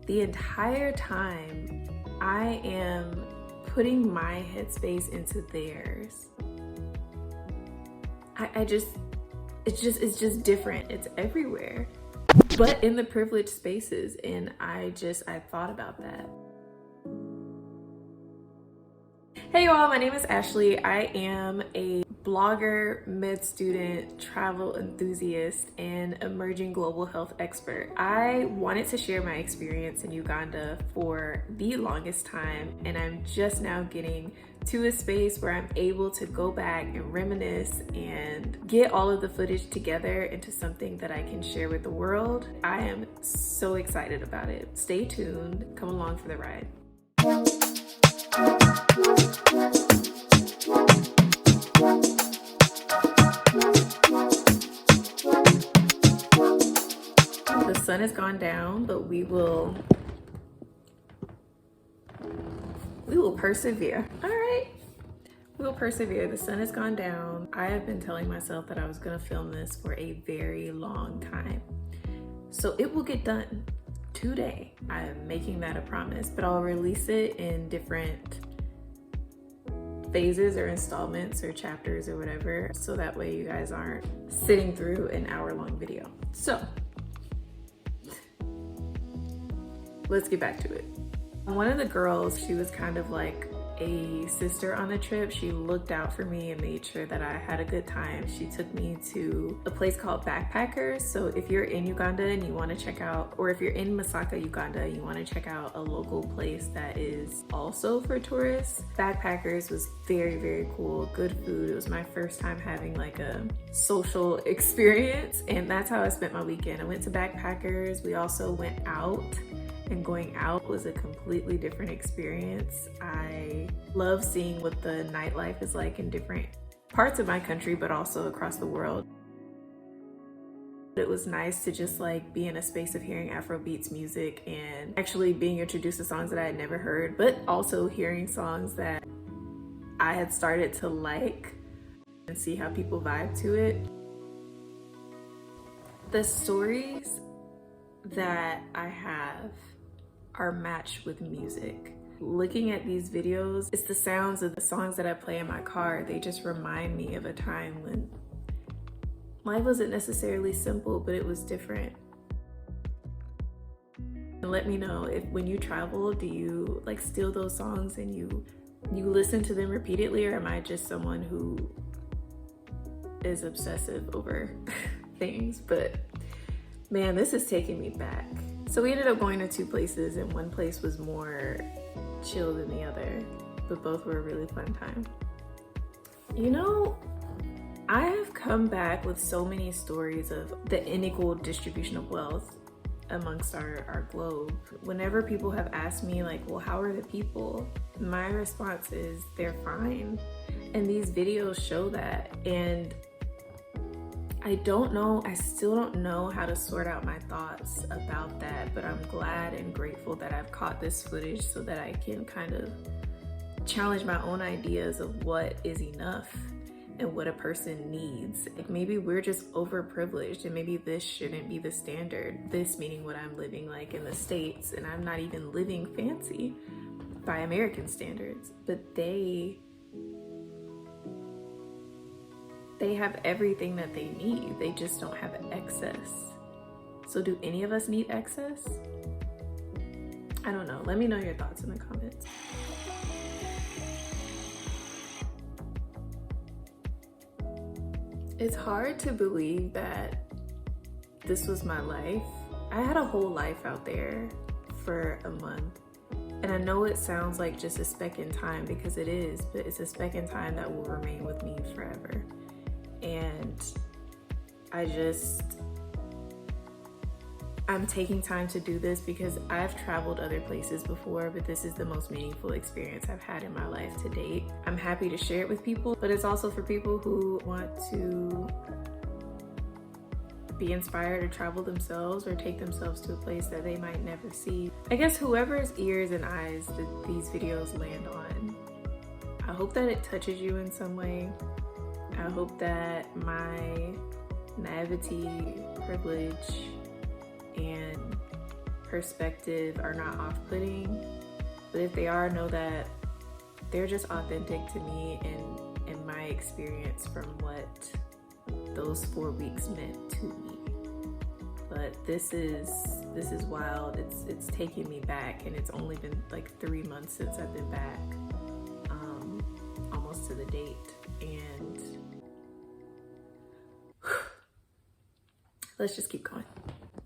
the entire time I am putting my headspace into theirs. It's just different. It's everywhere, but in the privileged spaces. And I thought about that. Hey y'all, my name is Ashley. I am a blogger, med student, travel enthusiast, and emerging global health expert. I wanted to share my experience in Uganda for the longest time, and I'm just now getting to a space where I'm able to go back and reminisce and get all of the footage together into something that I can share with the world. I am so excited about it. Stay tuned, come along for the ride. The sun has gone down, but we will persevere. All right, we will persevere. The sun has gone down. I have been telling myself that I was gonna film this for a very long time, so it will get done today. I am making that a promise, but I'll release it in different phases or installments or chapters or whatever, so that way you guys aren't sitting through an hour-long video. So let's get back to it. One of the girls, she was kind of like a sister on the trip. She looked out for me and made sure that I had a good time. She took me to a place called Backpackers. So if you're in Uganda and you want to check out, or if you're in Masaka, Uganda, and you want to check out a local place that is also for tourists, Backpackers was very, very cool. Good food. It was my first time having like a social experience, and that's how I spent my weekend. I went to Backpackers. We also went out, and going out was a completely different experience. I love seeing what the nightlife is like in different parts of my country, but also across the world. It was nice to just like be in a space of hearing Afrobeats music and actually being introduced to songs that I had never heard, but also hearing songs that I had started to like and see how people vibe to it. The stories that I have are matched with music. Looking at these videos, it's the sounds of the songs that I play in my car. They just remind me of a time when life wasn't necessarily simple, but it was different. And let me know if when you travel, do you like steal those songs and you listen to them repeatedly, or am I just someone who is obsessive over things? But man, this is taking me back. So we ended up going to two places, and one place was more chill than the other, but both were a really fun time. You know, I have come back with so many stories of the unequal distribution of wealth amongst our globe. Whenever people have asked me like, well, how are the people? My response is they're fine. And these videos show that. And I still don't know how to sort out my thoughts about that, but I'm glad and grateful that I've caught this footage so that I can kind of challenge my own ideas of what is enough and what a person needs. Like maybe we're just overprivileged, and maybe this shouldn't be the standard. This meaning what I'm living like in the States, and I'm not even living fancy by American standards, but they have everything that they need. They just don't have excess. So do any of us need excess? I don't know. Let me know your thoughts in the comments. It's hard to believe that this was my life. I had a whole life out there for a month. And I know it sounds like just a speck in time, because it is, but it's a speck in time that will remain with me forever. And I'm taking time to do this because I've traveled other places before, but this is the most meaningful experience I've had in my life to date. I'm happy to share it with people, but it's also for people who want to be inspired to travel themselves or take themselves to a place that they might never see. I guess whoever's ears and eyes that these videos land on, I hope that it touches you in some way. I hope that my naivety, privilege, and perspective are not off-putting, but if they are, know that they're just authentic to me and my experience from what those 4 weeks meant to me. But this is wild. It's taking me back, and it's only been like 3 months since I've been back, almost to the date. And let's just keep going.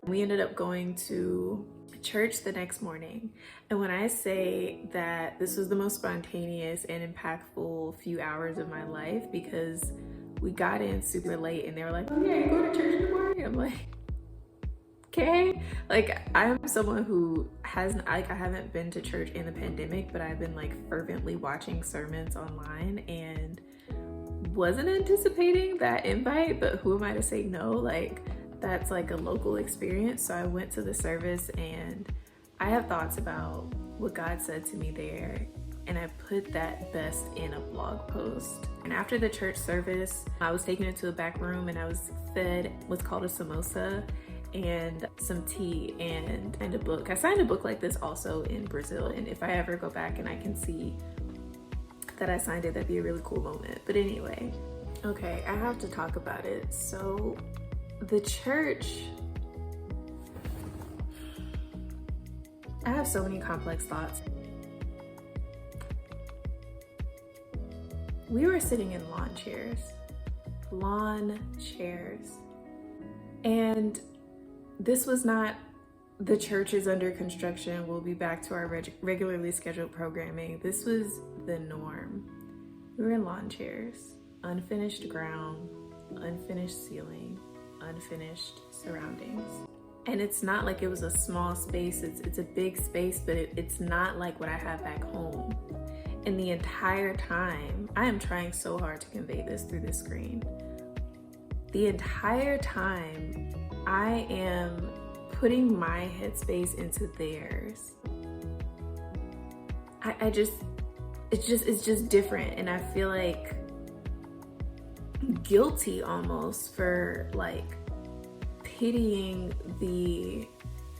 We ended up going to church the next morning, and when I say that this was the most spontaneous and impactful few hours of my life, because we got in super late and they were like, oh yeah, you go to church in the morning? I'm like, okay. Like, I'm someone who I haven't been to church in the pandemic, but I've been like fervently watching sermons online and wasn't anticipating that invite, but who am I to say no? Like, that's like a local experience. So I went to the service, and I have thoughts about what God said to me there, and I put that best in a blog post. And after the church service, I was taken into a back room and I was fed what's called a samosa and some tea and a book. I signed a book like this also in Brazil, and if I ever go back and I can see that I signed it, that'd be a really cool moment. But anyway, okay, I have to talk about it. So the church, I have so many complex thoughts. We were sitting in lawn chairs, and this was not the church is under construction, we'll be back to our regularly scheduled programming. This was the norm. We were in lawn chairs, unfinished ground, unfinished ceiling, unfinished surroundings. And it's not like it was a small space, it's a big space, but it's not like what I have back home. And the entire time, I am trying so hard to convey this through the screen. The entire time, I am putting my headspace into theirs. It's just different, and I feel like guilty almost for like pitying the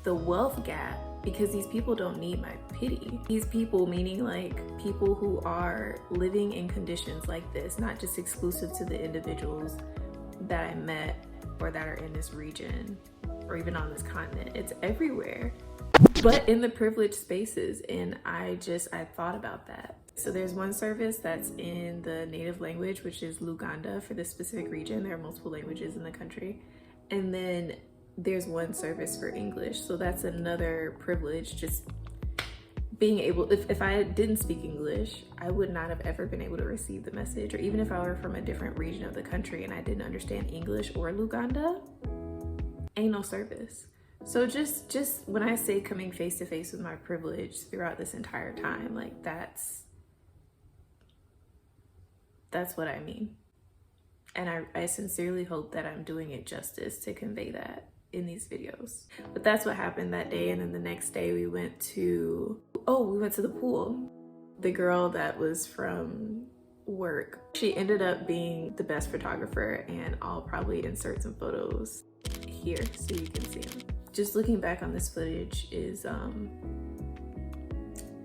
wealth gap, because these people don't need my pity. These people, meaning like people who are living in conditions like this, not just exclusive to the individuals that I met or that are in this region or even on this continent. It's everywhere, but in the privileged spaces. And I thought about that. So there's one service that's in the native language, which is Luganda for this specific region. There are multiple languages in the country. And then there's one service for English. So that's another privilege, just being able, if I didn't speak English, I would not have ever been able to receive the message. Or even if I were from a different region of the country and I didn't understand English or Luganda, ain't no service. So just when I say coming face to face with my privilege throughout this entire time, like that's what I mean. And I sincerely hope that I'm doing it justice to convey that in these videos. But that's what happened that day. And then the next day we went to the pool. The girl that was from work, she ended up being the best photographer, and I'll probably insert some photos here so you can see them. Just looking back on this footage is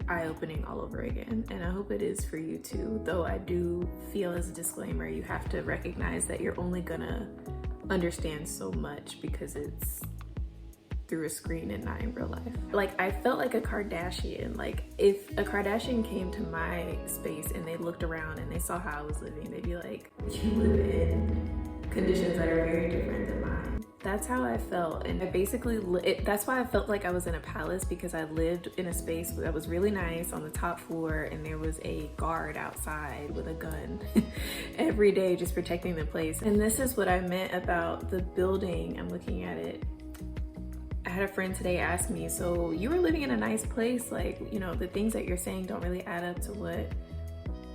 eye-opening all over again, and I hope it is for you too. Though I do feel, as a disclaimer, you have to recognize that you're only gonna understand so much because it's through a screen and not in real life. Like, I felt like a Kardashian. Like, if a Kardashian came to my space and they looked around and they saw how I was living, they'd be like, you live in conditions that are very different than mine. That's how I felt. And I basically, that's why I felt like I was in a palace, because I lived in a space that was really nice on the top floor, and there was a guard outside with a gun every day just protecting the place. And this is what I meant about the building. I'm looking at it. I had a friend today ask me, so you were living in a nice place, like, you know, the things that you're saying don't really add up to what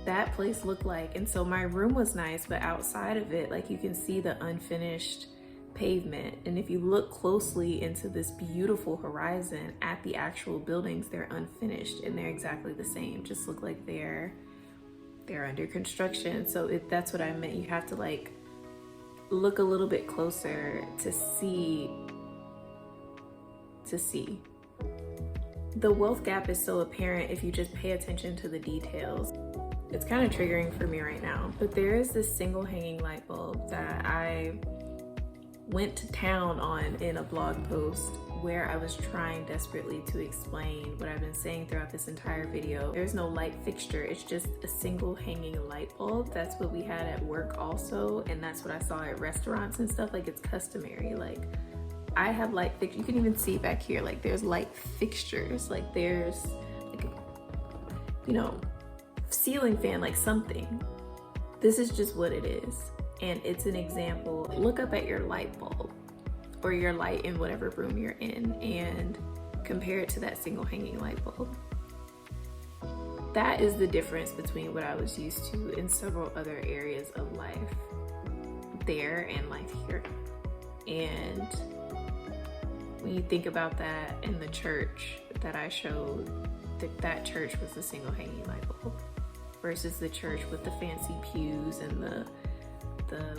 that place looked like. And so my room was nice, but outside of it, like, you can see the unfinished pavement. And if you look closely into this beautiful horizon at the actual buildings, they're unfinished and they're exactly the same, just look like they're under construction. So that's what I meant. You have to like look a little bit closer to see the wealth gap is so apparent if you just pay attention to the details. It's kind of triggering for me right now, but there is this single hanging light bulb that I went to town on in a blog post where I was trying desperately to explain what I've been saying throughout this entire video. There's no light fixture, it's just a single hanging light bulb. That's what we had at work also, and that's what I saw at restaurants and stuff. Like, it's customary. Like, I have light fixtures. You can even see back here, like there's light fixtures. Like there's like a, you know, ceiling fan, like something. This is just what it is. And it's an example. Look up at your light bulb or your light in whatever room you're in and compare it to that single hanging light bulb. That is the difference between what I was used to in several other areas of life there and life here. And when you think about that in the church that I showed, that church was the single hanging light bulb versus the church with the fancy pews and the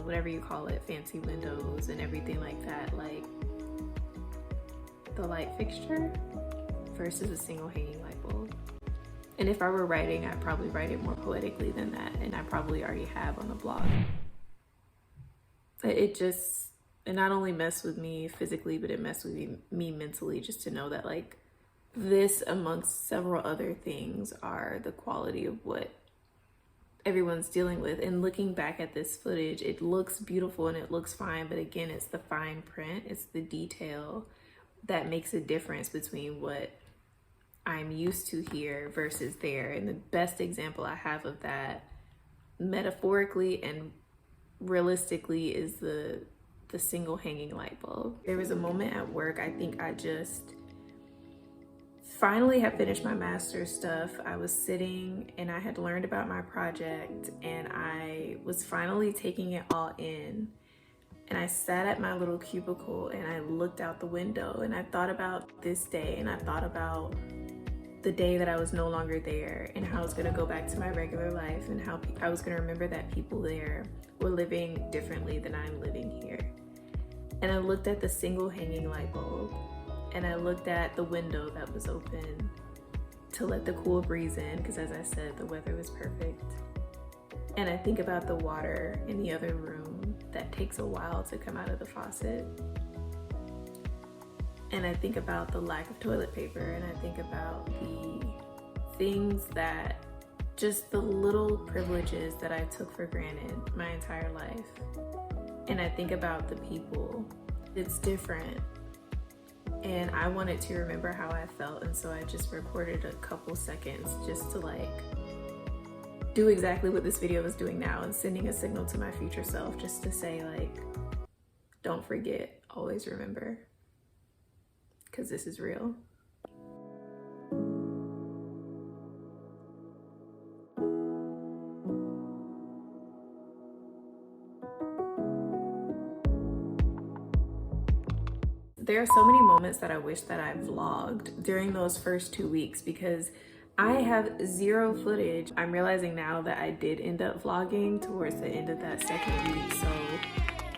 whatever you call it, fancy windows and everything like that. Like, the light fixture versus a single hanging light bulb. And if I were writing, I'd probably write it more poetically than that, and I probably already have on the blog. It not only messed with me physically, but it messed with me mentally, just to know that, like, this amongst several other things are the quality of what everyone's dealing with. And looking back at this footage, it looks beautiful and it looks fine, but again, it's the fine print, it's the detail that makes a difference between what I'm used to here versus there. And the best example I have of that, metaphorically and realistically, is the single hanging light bulb. There was a moment at work, I think I just finally had finished my master's stuff. I was sitting and I had learned about my project and I was finally taking it all in. And I sat at my little cubicle and I looked out the window and I thought about this day, and I thought about the day that I was no longer there and how I was gonna go back to my regular life and how I was gonna remember that people there were living differently than I'm living here. And I looked at the single hanging light bulb and I looked at the window that was open to let the cool breeze in, because as I said, the weather was perfect. And I think about the water in the other room that takes a while to come out of the faucet. And I think about the lack of toilet paper, and I think about the things that, just the little privileges that I took for granted my entire life. And I think about the people. It's different. And I wanted to remember how I felt, and so I just recorded a couple seconds just to like do exactly what this video is doing now, and sending a signal to my future self just to say, like, don't forget, always remember, because this is real. There are so many moments that I wish that I vlogged during those first 2 weeks, because I have zero footage. I'm realizing now that I did end up vlogging towards the end of that second week, so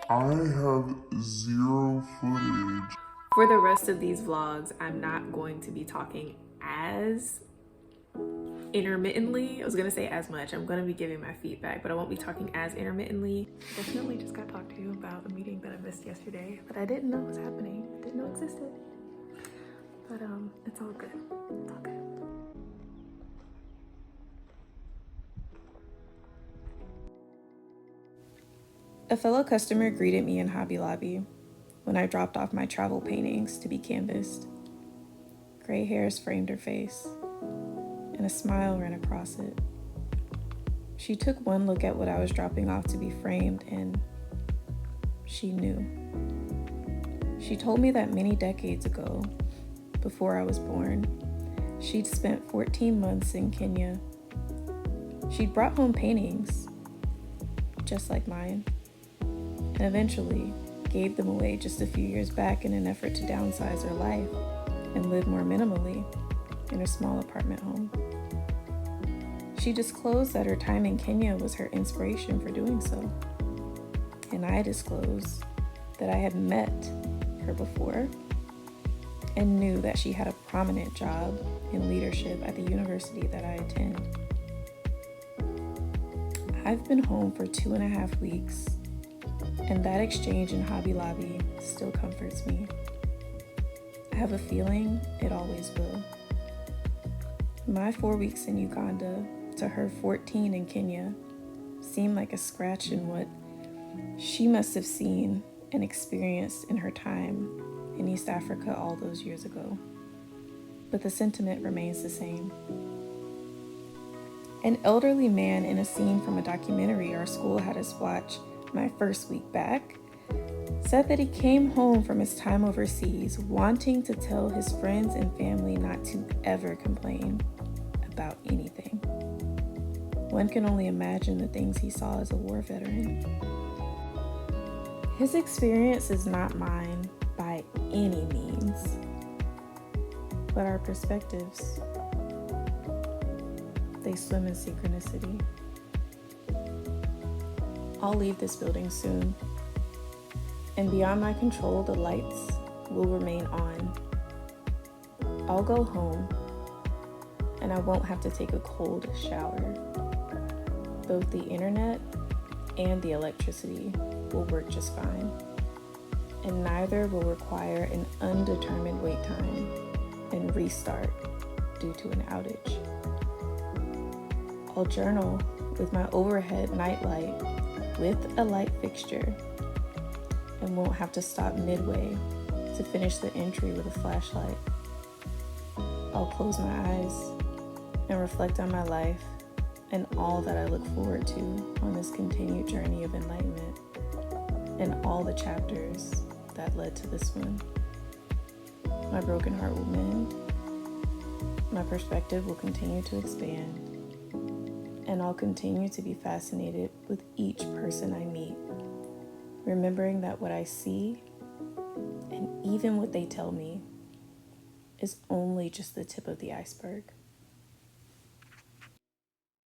I have zero footage. For the rest of these vlogs, I'm not going to be talking as intermittently. I was gonna say as much. I'm gonna be giving my feedback, but I won't be talking as intermittently. Definitely just got talked to you about a meeting that I missed yesterday that I didn't know was happening, didn't know existed. But it's all good. It's all good. A fellow customer greeted me in Hobby Lobby when I dropped off my travel paintings to be canvassed. Gray hairs framed her face, and a smile ran across it. She took one look at what I was dropping off to be framed, and she knew. She told me that many decades ago, before I was born, she'd spent 14 months in Kenya. She'd brought home paintings, just like mine, and eventually gave them away just a few years back in an effort to downsize her life and live more minimally in a small apartment home. She disclosed that her time in Kenya was her inspiration for doing so. And I disclosed that I had met her before and knew that she had a prominent job in leadership at the university that I attend. I've been home for 2.5 weeks, and that exchange in Hobby Lobby still comforts me. I have a feeling it always will. My 4 weeks in Uganda to her 14 in Kenya seemed like a scratch in what she must have seen and experienced in her time in East Africa all those years ago. But the sentiment remains the same. An elderly man in a scene from a documentary our school had us watch my first week back said that he came home from his time overseas wanting to tell his friends and family not to ever complain about anything. One can only imagine the things he saw as a war veteran. His experience is not mine by any means, but our perspectives, they swim in synchronicity. I'll leave this building soon, and beyond my control, the lights will remain on. I'll go home, and I won't have to take a cold shower. Both the internet and the electricity will work just fine, and neither will require an undetermined wait time and restart due to an outage. I'll journal with my overhead nightlight with a light fixture and won't have to stop midway to finish the entry with a flashlight. I'll close my eyes and reflect on my life and all that I look forward to on this continued journey of enlightenment and all the chapters that led to this one. My broken heart will mend, my perspective will continue to expand, and I'll continue to be fascinated with each person I meet, remembering that what I see, and even what they tell me, is only just the tip of the iceberg.